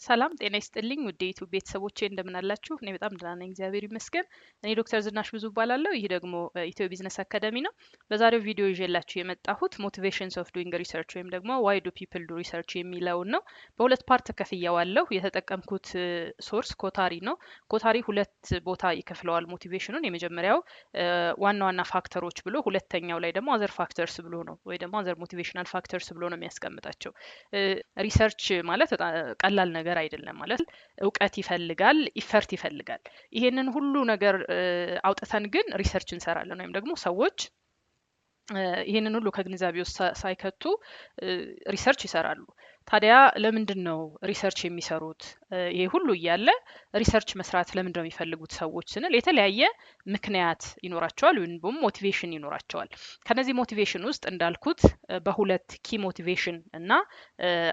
ሰላም ጤና ይስጥልኝ ውድ የዩቲዩብ ቤተሰቦቼ እንደምን አላችሁ? እኔ በጣም ደህና ነኝ፣ እግዚአብሔር ይመስገን። እኔ ዶክተር ዝናሽ ብዙ እባላለሁ። ይህ ደግሞ ኢትዮ ቢዝነስ አካዳሚ ነው። በዛሬው ቪዲዮ ይዤላችሁ የመጣሁት ሞቲቬሽንስ ኦፍ ዱይንግ ሪሰርች ወይም ደግሞ ዋይ ዱ ፒፕል ዱ ሪሰርች የሚለውን ነው። በሁለት ፓርት ከፍያዋለሁ። የተጠቀምኩት ሶርስ ኮታሪ ነው። ኮታሪ ሁለት ቦታ ይከፍለዋል ሞቲቬሽኑን። የመጀመሪያው ዋና ዋና ፋክተሮች ብሎ፣ ሁለተኛው ላይ ደግሞ አዘር ፋክተርስ ብሎ ነው፣ ወይ ደግሞ አዘር ሞቲቬሽናል ፋክተርስ ብሎ ነው የሚያስቀምጣቸው። ሪሰርች ማለት ቀላል ነገር አይደለም። ማለት እውቀት ይፈልጋል፣ ኢፈርት ይፈልጋል። ይሄንን ሁሉ ነገር አውጥተን ግን ሪሰርች እንሰራለን ወይም ደግሞ ሰዎች ይሄንን ሁሉ ከግንዛቤ ውስጥ ሳይከቱ ሪሰርች ይሰራሉ። ታዲያ ለምንድን ነው ሪሰርች የሚሰሩት? ይሄ ሁሉ እያለ ሪሰርች መስራት ለምንድን ነው የሚፈልጉት ሰዎች ስንል የተለያየ ምክንያት ይኖራቸዋል ወይም ደግሞ ሞቲቬሽን ይኖራቸዋል። ከነዚህ ሞቲቬሽን ውስጥ እንዳልኩት በሁለት ኪ ሞቲቬሽን እና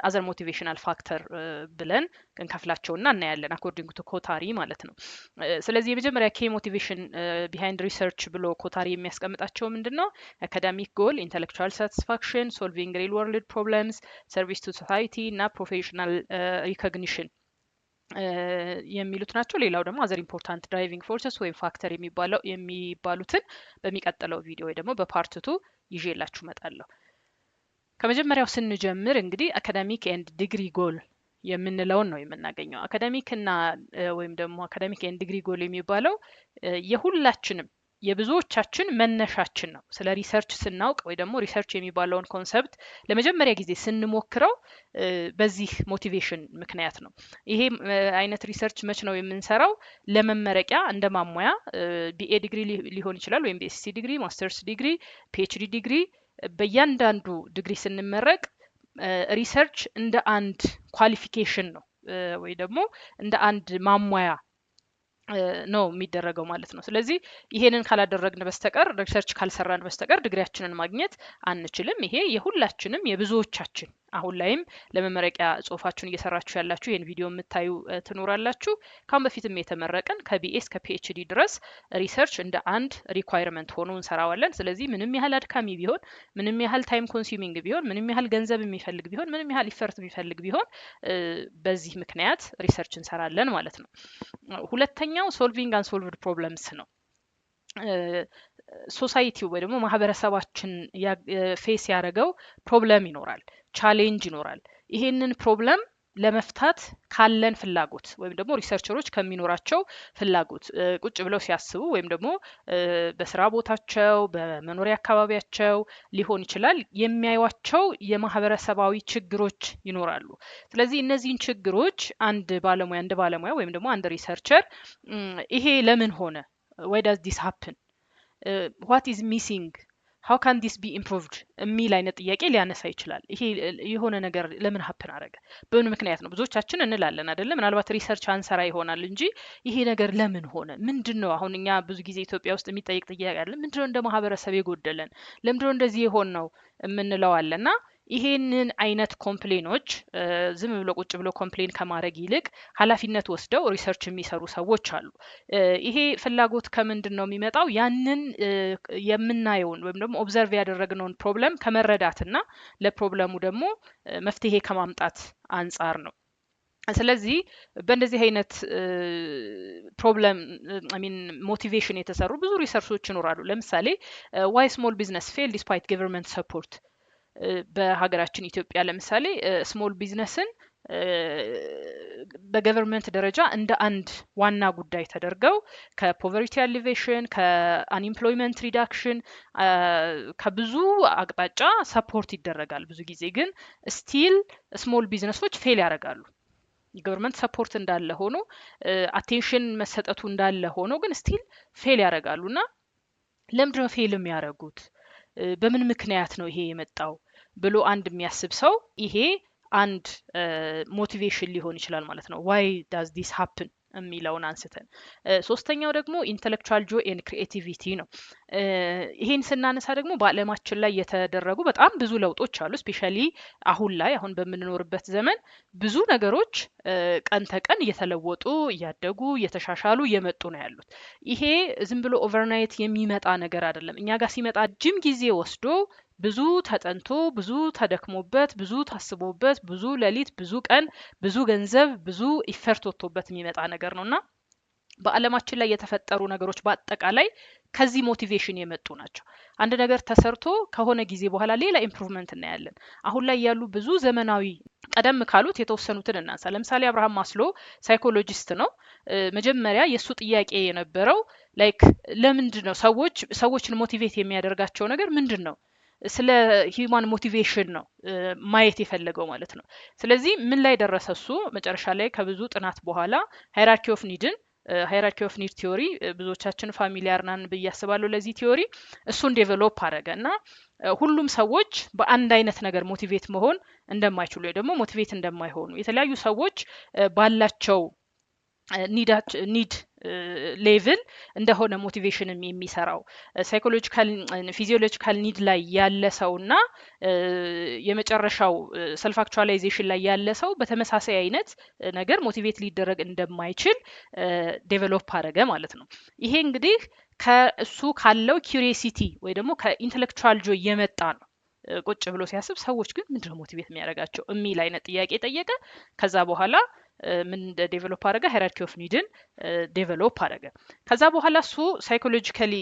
አዘር ሞቲቬሽናል ፋክተር ብለን እንከፍላቸውና እናያለን አኮርዲንግ ቱ ኮታሪ ማለት ነው። ስለዚህ የመጀመሪያ ኪ ሞቲቬሽን ቢሃይንድ ሪሰርች ብሎ ኮታሪ የሚያስቀምጣቸው ምንድን ነው? አካዳሚክ ጎል፣ ኢንተሌክቹዋል ሳቲስፋክሽን፣ ሶልቪንግ ሪል ወርልድ ፕሮብለምስ፣ ሰርቪስ ቱ ሶሳይቲ እና ፕሮፌሽናል ሪኮግኒሽን የሚሉት ናቸው። ሌላው ደግሞ አዘር ኢምፖርታንት ድራይቪንግ ፎርሰስ ወይም ፋክተር የሚባሉትን በሚቀጥለው ቪዲዮ ወይ ደግሞ በፓርትቱ ይዤላችሁ እመጣለሁ። ከመጀመሪያው ስንጀምር እንግዲህ አካዳሚክ ኤንድ ዲግሪ ጎል የምንለውን ነው የምናገኘው። አካዳሚክ እና ወይም ደግሞ አካዳሚክ ኤንድ ዲግሪ ጎል የሚባለው የሁላችንም የብዙዎቻችን መነሻችን ነው። ስለ ሪሰርች ስናውቅ ወይ ደግሞ ሪሰርች የሚባለውን ኮንሰፕት ለመጀመሪያ ጊዜ ስንሞክረው በዚህ ሞቲቬሽን ምክንያት ነው። ይሄ አይነት ሪሰርች መች ነው የምንሰራው? ለመመረቂያ እንደ ማሟያ ቢኤ ዲግሪ ሊሆን ይችላል፣ ወይም ቢኤስሲ ዲግሪ፣ ማስተርስ ዲግሪ፣ ፒኤችዲ ዲግሪ። በእያንዳንዱ ዲግሪ ስንመረቅ ሪሰርች እንደ አንድ ኳሊፊኬሽን ነው ወይ ደግሞ እንደ አንድ ማሟያ ነው የሚደረገው ማለት ነው። ስለዚህ ይሄንን ካላደረግን በስተቀር ሪሰርች ካልሰራን በስተቀር ዲግሪያችንን ማግኘት አንችልም። ይሄ የሁላችንም የብዙዎቻችን አሁን ላይም ለመመረቂያ ጽሁፋችሁን እየሰራችሁ ያላችሁ ይህን ቪዲዮ የምታዩ ትኖራላችሁ። ካሁን በፊትም የተመረቅን ከቢኤ እስከ ፒኤችዲ ድረስ ሪሰርች እንደ አንድ ሪኳይርመንት ሆኖ እንሰራዋለን። ስለዚህ ምንም ያህል አድካሚ ቢሆን፣ ምንም ያህል ታይም ኮንሱሚንግ ቢሆን፣ ምንም ያህል ገንዘብ የሚፈልግ ቢሆን፣ ምንም ያህል ኢፈርት የሚፈልግ ቢሆን በዚህ ምክንያት ሪሰርች እንሰራለን ማለት ነው። ሁለተኛው ሶልቪንግ አንሶልቭድ ፕሮብለምስ ነው። ሶሳይቲው ወይ ደግሞ ማህበረሰባችን ፌስ ያደረገው ፕሮብለም ይኖራል፣ ቻሌንጅ ይኖራል። ይሄንን ፕሮብለም ለመፍታት ካለን ፍላጎት ወይም ደግሞ ሪሰርቸሮች ከሚኖራቸው ፍላጎት ቁጭ ብለው ሲያስቡ ወይም ደግሞ በስራ ቦታቸው በመኖሪያ አካባቢያቸው ሊሆን ይችላል የሚያዩቸው የማህበረሰባዊ ችግሮች ይኖራሉ። ስለዚህ እነዚህን ችግሮች አንድ ባለሙያ ወይም ደግሞ አንድ ሪሰርቸር ይሄ ለምን ሆነ፣ why does this happen, what is missing, how can this be improved የሚል አይነት ጥያቄ ሊያነሳ ይችላል። ይሄ የሆነ ነገር ለምን ሀፕን አደረገ፣ በምን ምክንያት ነው ብዙዎቻችን እንላለን አይደለ? ምናልባት ሪሰርች አንሰራ ይሆናል እንጂ ይሄ ነገር ለምን ሆነ፣ ምንድነው? አሁን እኛ ብዙ ጊዜ ኢትዮጵያ ውስጥ የሚጠይቅ ጥያቄ አለ። ምንድነው እንደ ማህበረሰብ የጎደለን፣ ለምንድነው እንደዚህ የሆን ነው የምንለው አለና ይሄንን አይነት ኮምፕሌኖች ዝም ብሎ ቁጭ ብሎ ኮምፕሌን ከማድረግ ይልቅ ኃላፊነት ወስደው ሪሰርች የሚሰሩ ሰዎች አሉ። ይሄ ፍላጎት ከምንድን ነው የሚመጣው? ያንን የምናየውን ወይም ደግሞ ኦብዘርቭ ያደረግነውን ፕሮብለም ከመረዳትና ለፕሮብለሙ ደግሞ መፍትሄ ከማምጣት አንጻር ነው። ስለዚህ በእንደዚህ አይነት ፕሮብለም ሞቲቬሽን የተሰሩ ብዙ ሪሰርቾች ይኖራሉ። ለምሳሌ ዋይ ስሞል ቢዝነስ ፌል ዲስፓይት ገቨርንመንት ሰፖርት። በሀገራችን ኢትዮጵያ ለምሳሌ ስሞል ቢዝነስን በገቨርንመንት ደረጃ እንደ አንድ ዋና ጉዳይ ተደርገው ከፖቨርቲ አሊቬሽን፣ ከአንኢምፕሎይመንት ሪዳክሽን፣ ከብዙ አቅጣጫ ሰፖርት ይደረጋል። ብዙ ጊዜ ግን ስቲል ስሞል ቢዝነሶች ፌል ያደርጋሉ። የገቨርንመንት ሰፖርት እንዳለ ሆኖ አቴንሽን መሰጠቱ እንዳለ ሆኖ ግን ስቲል ፌል ያደርጋሉ። እና ለምንድነው ፌል የሚያደርጉት? በምን ምክንያት ነው ይሄ የመጣው ብሎ አንድ የሚያስብ ሰው ይሄ አንድ ሞቲቬሽን ሊሆን ይችላል ማለት ነው። ዋይ ዳዝ ዲስ ሀፕን የሚለውን አንስተን ሶስተኛው ደግሞ ኢንተሌክቹዋል ጆይ ኤንድ ክሪኤቲቪቲ ነው። ይሄን ስናነሳ ደግሞ በዓለማችን ላይ የተደረጉ በጣም ብዙ ለውጦች አሉ። ስፔሻሊ አሁን በምንኖርበት ዘመን ብዙ ነገሮች ቀን ተቀን እየተለወጡ እያደጉ እየተሻሻሉ እየመጡ ነው ያሉት። ይሄ ዝም ብሎ ኦቨርናይት የሚመጣ ነገር አይደለም። እኛ ጋር ሲመጣ ጅም ጊዜ ወስዶ ብዙ ተጠንቶ ብዙ ተደክሞበት ብዙ ታስቦበት ብዙ ሌሊት ብዙ ቀን ብዙ ገንዘብ ብዙ ኢፈርት ወጥቶበት የሚመጣ ነገር ነውና በአለማችን ላይ የተፈጠሩ ነገሮች በአጠቃላይ ከዚህ ሞቲቬሽን የመጡ ናቸው። አንድ ነገር ተሰርቶ ከሆነ ጊዜ በኋላ ሌላ ኢምፕሩቭመንት እናያለን። አሁን ላይ ያሉ ብዙ ዘመናዊ ቀደም ካሉት የተወሰኑትን እናንሳ። ለምሳሌ አብርሃም ማስሎ ሳይኮሎጂስት ነው። መጀመሪያ የእሱ ጥያቄ የነበረው ላይክ ለምንድን ነው ሰዎችን ሞቲቬት የሚያደርጋቸው ነገር ምንድን ነው? ስለ ሂዩማን ሞቲቬሽን ነው ማየት የፈለገው ማለት ነው። ስለዚህ ምን ላይ ደረሰ እሱ? መጨረሻ ላይ ከብዙ ጥናት በኋላ ሃይራርኪ ኦፍ ኒድን ሃይራርኪ ኦፍ ኒድ ቲዮሪ ብዙዎቻችን ፋሚሊያር ናን ብዬ አስባለሁ ለዚህ ቲዮሪ። እሱን ዴቨሎፕ አደረገ እና ሁሉም ሰዎች በአንድ አይነት ነገር ሞቲቬት መሆን እንደማይችሉ ወይ ደግሞ ሞቲቬት እንደማይሆኑ የተለያዩ ሰዎች ባላቸው ኒድ ሌቭል እንደሆነ ሞቲቬሽንም የሚሰራው ሳይኮሎጂካል ፊዚዮሎጂካል ኒድ ላይ ያለ ሰው እና የመጨረሻው ሰልፍ አክቹዋላይዜሽን ላይ ያለ ሰው በተመሳሳይ አይነት ነገር ሞቲቬት ሊደረግ እንደማይችል ዴቨሎፕ አደረገ ማለት ነው። ይሄ እንግዲህ ከእሱ ካለው ኪዩሪሲቲ ወይ ደግሞ ከኢንተሌክቹዋል ጆይ የመጣ ነው። ቁጭ ብሎ ሲያስብ ሰዎች ግን ምንድነው ሞቲቬት የሚያደርጋቸው የሚል አይነት ጥያቄ ጠየቀ። ከዛ በኋላ ምን ዴቨሎፕ አደረገ? ሃይራርኪ ኦፍ ኒድን ዴቨሎፕ አደረገ። ከዛ በኋላ እሱ ሳይኮሎጂካሊ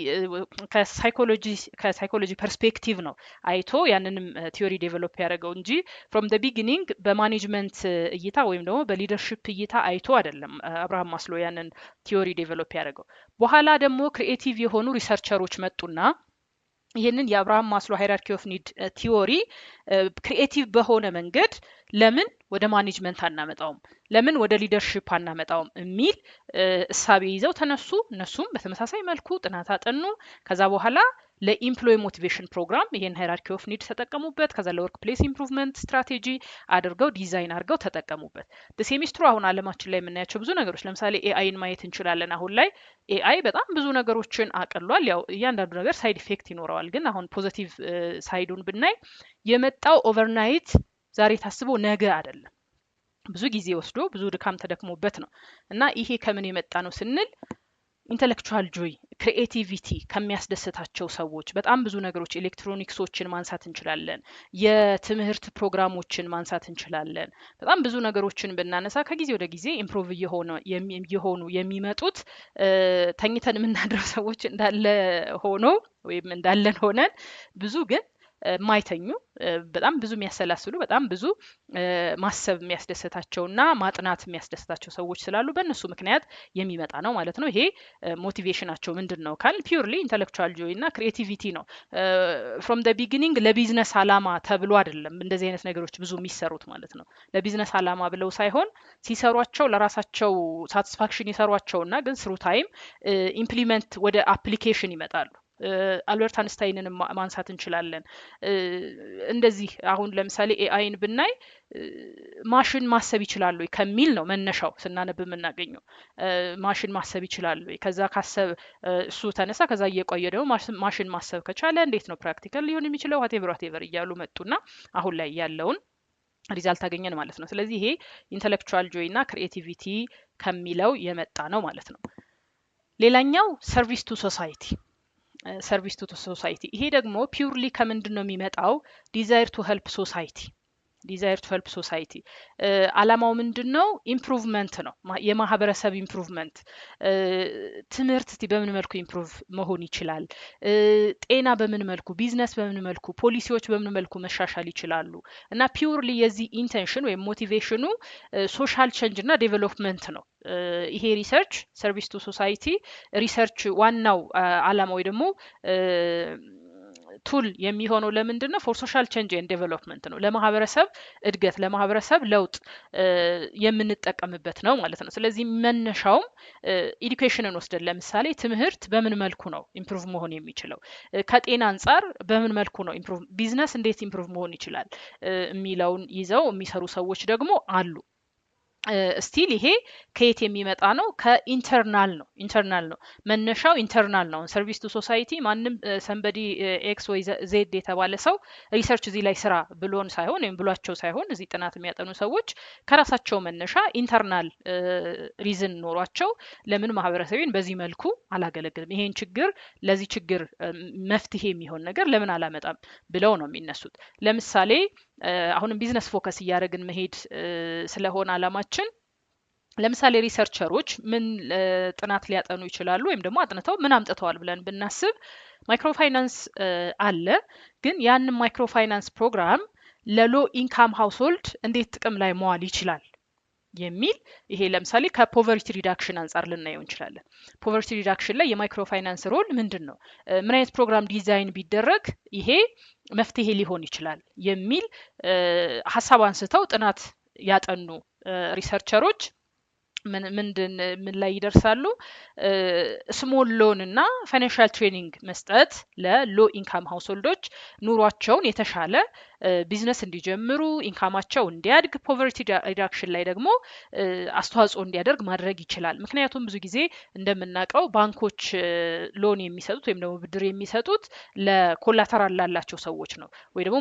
ከሳይኮሎጂ ፐርስፔክቲቭ ነው አይቶ ያንንም ቲዮሪ ዴቨሎፕ ያደረገው እንጂ ፍሮም ደ ቢጊኒንግ በማኔጅመንት እይታ ወይም ደግሞ በሊደርሽፕ እይታ አይቶ አይደለም አብርሃም ማስሎ ያንን ቲዮሪ ዴቨሎፕ ያደረገው። በኋላ ደግሞ ክሪኤቲቭ የሆኑ ሪሰርቸሮች መጡና ይህንን የአብርሃም ማስሎ ሃይራርኪ ኦፍ ኒድ ቲዮሪ ክሪኤቲቭ በሆነ መንገድ ለምን ወደ ማኔጅመንት አናመጣውም፣ ለምን ወደ ሊደርሽፕ አናመጣውም የሚል እሳቤ ይዘው ተነሱ። እነሱም በተመሳሳይ መልኩ ጥናት አጠኑ። ከዛ በኋላ ለኢምፕሎይ ሞቲቬሽን ፕሮግራም ይሄን ሃይራርኪ ኦፍ ኒድ ተጠቀሙበት። ከዛ ለወርክ ፕሌስ ኢምፕሩቭመንት ስትራቴጂ አድርገው ዲዛይን አድርገው ተጠቀሙበት። በሴሚስትሩ አሁን አለማችን ላይ የምናያቸው ብዙ ነገሮች ለምሳሌ ኤአይን ማየት እንችላለን። አሁን ላይ ኤአይ በጣም ብዙ ነገሮችን አቅሏል። ያው እያንዳንዱ ነገር ሳይድ ኢፌክት ይኖረዋል። ግን አሁን ፖዚቲቭ ሳይዱን ብናይ የመጣው ኦቨርናይት ዛሬ ታስቦ ነገ አይደለም። ብዙ ጊዜ ወስዶ ብዙ ድካም ተደክሞበት ነው እና ይሄ ከምን የመጣ ነው ስንል ኢንተሌክቹዋል ጆይ ክሪኤቲቪቲ ከሚያስደስታቸው ሰዎች በጣም ብዙ ነገሮች ኤሌክትሮኒክሶችን ማንሳት እንችላለን። የትምህርት ፕሮግራሞችን ማንሳት እንችላለን። በጣም ብዙ ነገሮችን ብናነሳ ከጊዜ ወደ ጊዜ ኢምፕሮቭ እየሆኑ የሚመጡት ተኝተን የምናድረው ሰዎች እንዳለ ሆኖ ወይም እንዳለን ሆነን ብዙ ግን ማይተኙ በጣም ብዙ የሚያሰላስሉ በጣም ብዙ ማሰብ የሚያስደስታቸውና ማጥናት የሚያስደስታቸው ሰዎች ስላሉ በእነሱ ምክንያት የሚመጣ ነው ማለት ነው። ይሄ ሞቲቬሽናቸው ምንድን ነው ካል ፒውርሊ ኢንተሌክቹዋል ጆይ እና ክሪኤቲቪቲ ነው። ፍሮም ደ ቢጊኒንግ ለቢዝነስ አላማ ተብሎ አይደለም እንደዚህ አይነት ነገሮች ብዙ የሚሰሩት ማለት ነው። ለቢዝነስ አላማ ብለው ሳይሆን ሲሰሯቸው ለራሳቸው ሳቲስፋክሽን ይሰሯቸውና ግን ስሩ ታይም ኢምፕሊመንት ወደ አፕሊኬሽን ይመጣሉ። አልበርት አንስታይንን ማንሳት እንችላለን። እንደዚህ አሁን ለምሳሌ ኤአይን ብናይ ማሽን ማሰብ ይችላል ወይ ከሚል ነው መነሻው ስናነብ የምናገኘው። ማሽን ማሰብ ይችላል ወይ ከዛ ካሰብ እሱ ተነሳ። ከዛ እየቆየ ደግሞ ማሽን ማሰብ ከቻለ እንዴት ነው ፕራክቲካል ሊሆን የሚችለው? ዋቴቨር እያሉ መጡና አሁን ላይ ያለውን ሪዛልት አገኘን ማለት ነው። ስለዚህ ይሄ ኢንተሌክቹዋል ጆይ እና ክሪኤቲቪቲ ከሚለው የመጣ ነው ማለት ነው። ሌላኛው ሰርቪስ ቱ ሶሳይቲ ሰርቪስ ቱ ሶሳይቲ። ይሄ ደግሞ ፒውርሊ ከምንድን ነው የሚመጣው? ዲዛይር ቱ ሄልፕ ሶሳይቲ ዲዛይር ቱ ሄልፕ ሶሳይቲ አላማው ምንድን ነው? ኢምፕሩቭመንት ነው፣ የማህበረሰብ ኢምፕሩቭመንት። ትምህርት እስቲ በምን መልኩ ኢምፕሩቭ መሆን ይችላል? ጤና በምን መልኩ፣ ቢዝነስ በምን መልኩ፣ ፖሊሲዎች በምን መልኩ መሻሻል ይችላሉ? እና ፒውርሊ የዚህ ኢንቴንሽን ወይም ሞቲቬሽኑ ሶሻል ቼንጅ እና ዴቨሎፕመንት ነው። ይሄ ሪሰርች ሰርቪስ ቱ ሶሳይቲ ሪሰርች ዋናው አላማ ወይ ደግሞ ቱል የሚሆነው ለምንድን ነው? ፎር ሶሻል ቼንጅ ኤንድ ዴቨሎፕመንት ነው። ለማህበረሰብ እድገት ለማህበረሰብ ለውጥ የምንጠቀምበት ነው ማለት ነው። ስለዚህ መነሻውም ኤዱኬሽንን ወስደን ለምሳሌ ትምህርት በምን መልኩ ነው ኢምፕሩቭ መሆን የሚችለው? ከጤና አንጻር በምን መልኩ ነው ኢምፕሩቭ፣ ቢዝነስ እንዴት ኢምፕሩቭ መሆን ይችላል የሚለውን ይዘው የሚሰሩ ሰዎች ደግሞ አሉ። ስቲል ይሄ ከየት የሚመጣ ነው? ከኢንተርናል ነው መነሻው ኢንተርናል ነው። ሰርቪስ ቱ ሶሳይቲ ማንም ሰንበዲ ኤክስ ወይ ዜድ የተባለ ሰው ሪሰርች እዚህ ላይ ስራ ብሎን ሳይሆን ወይም ብሏቸው ሳይሆን እዚህ ጥናት የሚያጠኑ ሰዎች ከራሳቸው መነሻ ኢንተርናል ሪዝን ኖሯቸው ለምን ማህበረሰቤን በዚህ መልኩ አላገለግልም፣ ይሄን ችግር ለዚህ ችግር መፍትሄ የሚሆን ነገር ለምን አላመጣም ብለው ነው የሚነሱት። ለምሳሌ አሁንም ቢዝነስ ፎከስ እያደረግን መሄድ ስለሆነ አላማችን ለምሳሌ ሪሰርቸሮች ምን ጥናት ሊያጠኑ ይችላሉ ወይም ደግሞ አጥንተው ምን አምጥተዋል ብለን ብናስብ ማይክሮፋይናንስ አለ። ግን ያንን ማይክሮፋይናንስ ፕሮግራም ለሎ ኢንካም ሃውስሆልድ እንዴት ጥቅም ላይ መዋል ይችላል የሚል ይሄ ለምሳሌ ከፖቨርቲ ሪዳክሽን አንጻር ልናየው እንችላለን። ፖቨርቲ ሪዳክሽን ላይ የማይክሮፋይናንስ ሮል ምንድን ነው? ምን አይነት ፕሮግራም ዲዛይን ቢደረግ ይሄ መፍትሄ ሊሆን ይችላል የሚል ሀሳብ አንስተው ጥናት ያጠኑ ሪሰርቸሮች ምን ላይ ይደርሳሉ? ስሞል ሎን እና ፋይናንሻል ትሬኒንግ መስጠት ለሎ ኢንካም ሃውስሆልዶች ኑሯቸውን የተሻለ ቢዝነስ እንዲጀምሩ ኢንካማቸው እንዲያድግ ፖቨርቲ ሪዳክሽን ላይ ደግሞ አስተዋጽኦ እንዲያደርግ ማድረግ ይችላል። ምክንያቱም ብዙ ጊዜ እንደምናውቀው ባንኮች ሎን የሚሰጡት ወይም ደግሞ ብድር የሚሰጡት ለኮላተራል ላላቸው ሰዎች ነው ወይ ደግሞ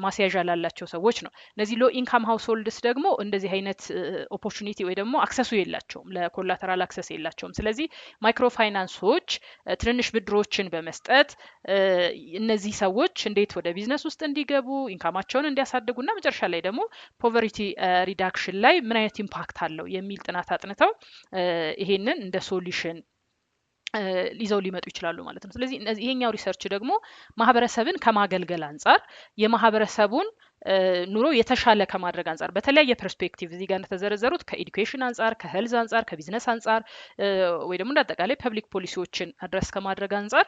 ማስያዣ ላላቸው ሰዎች ነው። እነዚህ ሎ ኢንካም ሃውስሆልድስ ደግሞ እንደዚህ አይነት ኦፖርቹኒቲ ወይ ደግሞ አክሰሱ የላቸውም፣ ለኮላተራል አክሰስ የላቸውም። ስለዚህ ማይክሮ ፋይናንሶች ትንንሽ ብድሮችን በመስጠት እነዚህ ሰዎች እንዴት ወደ ቢዝነስ ውስጥ እንዲገቡ ኢንካማቸውን እንዲያሳድጉና መጨረሻ ላይ ደግሞ ፖቨርቲ ሪዳክሽን ላይ ምን አይነት ኢምፓክት አለው የሚል ጥናት አጥንተው ይሄንን እንደ ሶሉሽን ይዘው ሊመጡ ይችላሉ ማለት ነው። ስለዚህ ይሄኛው ሪሰርች ደግሞ ማህበረሰብን ከማገልገል አንጻር የማህበረሰቡን ኑሮ የተሻለ ከማድረግ አንጻር በተለያየ ፐርስፔክቲቭ እዚህ ጋር እንደተዘረዘሩት ከኤዱኬሽን አንጻር፣ ከሄልዝ አንጻር፣ ከቢዝነስ አንጻር ወይ ደግሞ እንዳጠቃላይ ፐብሊክ ፖሊሲዎችን አድረስ ከማድረግ አንጻር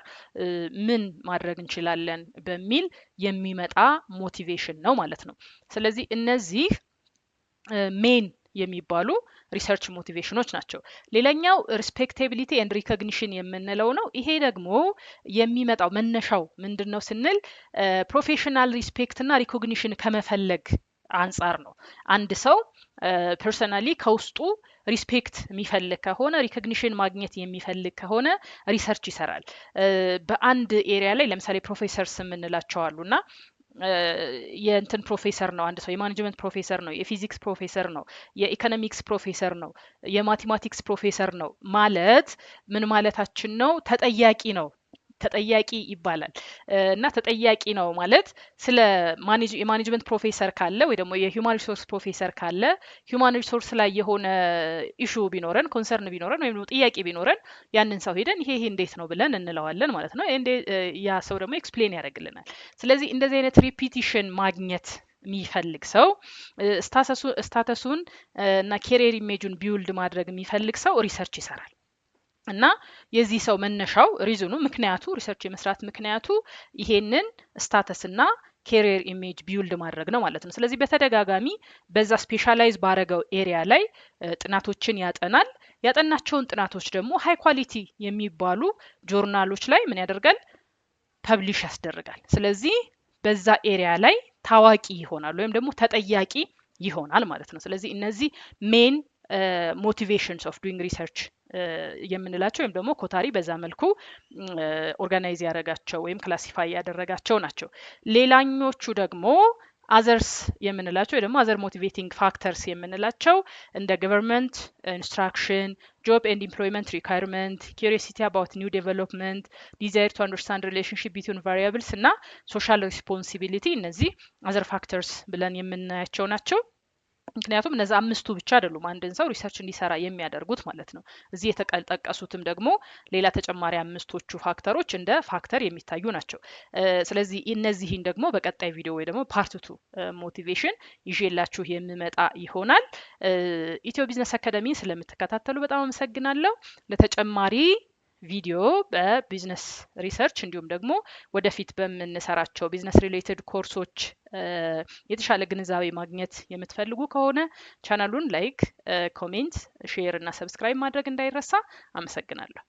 ምን ማድረግ እንችላለን በሚል የሚመጣ ሞቲቬሽን ነው ማለት ነው። ስለዚህ እነዚህ ሜን የሚባሉ ሪሰርች ሞቲቬሽኖች ናቸው። ሌላኛው ሪስፔክቴቢሊቲ ኤንድ ሪኮግኒሽን የምንለው ነው። ይሄ ደግሞ የሚመጣው መነሻው ምንድን ነው ስንል ፕሮፌሽናል ሪስፔክት እና ሪኮግኒሽን ከመፈለግ አንጻር ነው። አንድ ሰው ፐርሰናሊ ከውስጡ ሪስፔክት የሚፈልግ ከሆነ ሪኮግኒሽን ማግኘት የሚፈልግ ከሆነ ሪሰርች ይሰራል። በአንድ ኤሪያ ላይ ለምሳሌ ፕሮፌሰርስ የምንላቸው አሉና የእንትን ፕሮፌሰር ነው አንድ ሰው፣ የማኔጅመንት ፕሮፌሰር ነው፣ የፊዚክስ ፕሮፌሰር ነው፣ የኢኮኖሚክስ ፕሮፌሰር ነው፣ የማቴማቲክስ ፕሮፌሰር ነው ማለት ምን ማለታችን ነው? ተጠያቂ ነው፣ ተጠያቂ ይባላል። እና ተጠያቂ ነው ማለት ስለ የማኔጅመንት ፕሮፌሰር ካለ ወይ ደግሞ የሂውማን ሪሶርስ ፕሮፌሰር ካለ ሂውማን ሪሶርስ ላይ የሆነ ኢሹ ቢኖረን ኮንሰርን ቢኖረን ወይም ደግሞ ጥያቄ ቢኖረን ያንን ሰው ሄደን ይሄ እንዴት ነው ብለን እንለዋለን ማለት ነው። ያ ሰው ደግሞ ኤክስፕሌን ያደርግልናል። ስለዚህ እንደዚህ አይነት ሪፒቲሽን ማግኘት የሚፈልግ ሰው ስታተሱን እና ኬሪየር ኢሜጁን ቢውልድ ማድረግ የሚፈልግ ሰው ሪሰርች ይሰራል። እና የዚህ ሰው መነሻው ሪዝኑ ምክንያቱ ሪሰርች የመስራት ምክንያቱ ይሄንን ስታተስ እና ኬሪየር ኢሜጅ ቢውልድ ማድረግ ነው ማለት ነው። ስለዚህ በተደጋጋሚ በዛ ስፔሻላይዝ ባረገው ኤሪያ ላይ ጥናቶችን ያጠናል። ያጠናቸውን ጥናቶች ደግሞ ሃይ ኳሊቲ የሚባሉ ጆርናሎች ላይ ምን ያደርጋል? ፐብሊሽ ያስደርጋል። ስለዚህ በዛ ኤሪያ ላይ ታዋቂ ይሆናል ወይም ደግሞ ተጠያቂ ይሆናል ማለት ነው። ስለዚህ እነዚህ ሜን ሞቲቬሽንስ ኦፍ ዱይንግ ሪሰርች የምንላቸው ወይም ደግሞ ኮታሪ በዛ መልኩ ኦርጋናይዝ ያደረጋቸው ወይም ክላሲፋይ ያደረጋቸው ናቸው። ሌላኞቹ ደግሞ አዘርስ የምንላቸው ወይ ደግሞ አዘር ሞቲቬቲንግ ፋክተርስ የምንላቸው እንደ ገቨርንመንት ኢንስትራክሽን፣ ጆብ ኤንድ ኢምፕሎይመንት ሪኳየርመንት፣ ኪዩሪዮሲቲ አባውት ኒው ዴቨሎፕመንት፣ ዲዛይር ቱ አንደርስታንድ ሪሌሽንሺፕ ቢትዊን ቫሪያብልስ እና ሶሻል ሪስፖንሲቢሊቲ እነዚህ አዘር ፋክተርስ ብለን የምናያቸው ናቸው። ምክንያቱም እነዚህ አምስቱ ብቻ አይደሉም አንድን ሰው ሪሰርች እንዲሰራ የሚያደርጉት ማለት ነው። እዚህ የተጠቀሱትም ደግሞ ሌላ ተጨማሪ አምስቶቹ ፋክተሮች እንደ ፋክተር የሚታዩ ናቸው። ስለዚህ እነዚህን ደግሞ በቀጣይ ቪዲዮ ወይ ደግሞ ፓርት2 ሞቲቬሽን ይዤላችሁ የምመጣ ይሆናል። ኢትዮ ቢዝነስ አካዳሚ ስለምትከታተሉ በጣም አመሰግናለሁ። ለተጨማሪ ቪዲዮ በቢዝነስ ሪሰርች እንዲሁም ደግሞ ወደፊት በምንሰራቸው ቢዝነስ ሪሌትድ ኮርሶች የተሻለ ግንዛቤ ማግኘት የምትፈልጉ ከሆነ ቻናሉን ላይክ፣ ኮሜንት፣ ሼር እና ሰብስክራይብ ማድረግ እንዳይረሳ። አመሰግናለሁ።